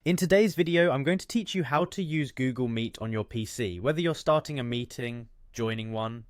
In today's video, I'm going to teach you how to use Google Meet on your PC. Whether you're starting a meeting, joining one,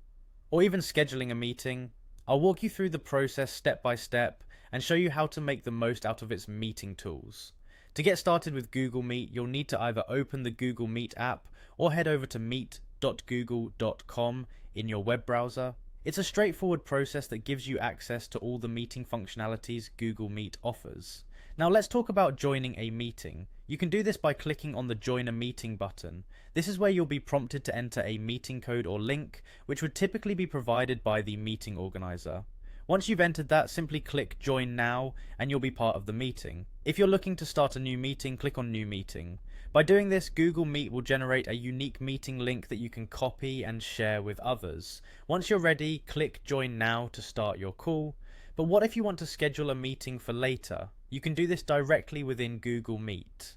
or even scheduling a meeting, I'll walk you through the process step by step and show you how to make the most out of its meeting tools. To get started with Google Meet, you'll need to either open the Google Meet app or head over to meet.google.com in your web browser. It's a straightforward process that gives you access to all the meeting functionalities Google Meet offers. Now let's talk about joining a meeting. You can do this by clicking on the Join a Meeting button. This is where you'll be prompted to enter a meeting code or link, which would typically be provided by the meeting organizer. Once you've entered that, simply click Join Now and you'll be part of the meeting. If you're looking to start a new meeting, click on New Meeting. By doing this, Google Meet will generate a unique meeting link that you can copy and share with others. Once you're ready, click Join Now to start your call. But what if you want to schedule a meeting for later? You can do this directly within Google Meet.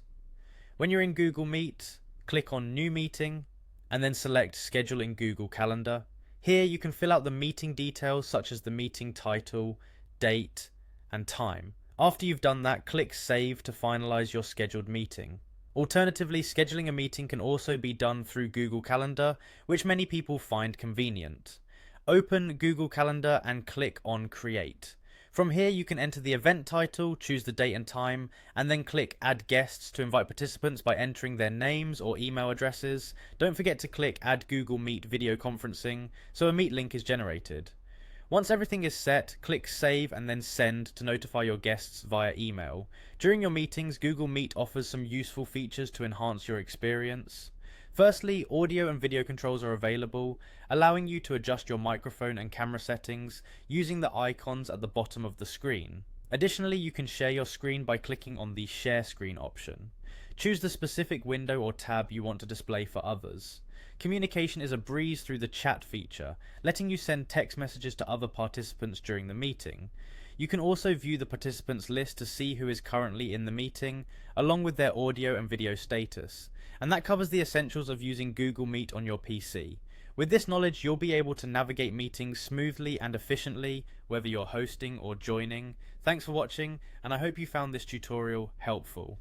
When you're in Google Meet, click on New Meeting and then select Schedule in Google Calendar. Here you can fill out the meeting details such as the meeting title, date, and time. After you've done that, click Save to finalize your scheduled meeting. Alternatively, scheduling a meeting can also be done through Google Calendar, which many people find convenient. Open Google Calendar and click on Create. From here you can enter the event title, choose the date and time, and then click Add Guests to invite participants by entering their names or email addresses. Don't forget to click Add Google Meet Video Conferencing so a Meet link is generated. Once everything is set, click Save and then Send to notify your guests via email. During your meetings, Google Meet offers some useful features to enhance your experience. Firstly, audio and video controls are available, allowing you to adjust your microphone and camera settings using the icons at the bottom of the screen. Additionally, you can share your screen by clicking on the Share Screen option. Choose the specific window or tab you want to display for others. Communication is a breeze through the chat feature, letting you send text messages to other participants during the meeting. You can also view the participants list to see who is currently in the meeting, along with their audio and video status. And that covers the essentials of using Google Meet on your PC. With this knowledge, you'll be able to navigate meetings smoothly and efficiently, whether you're hosting or joining. Thanks for watching, and I hope you found this tutorial helpful.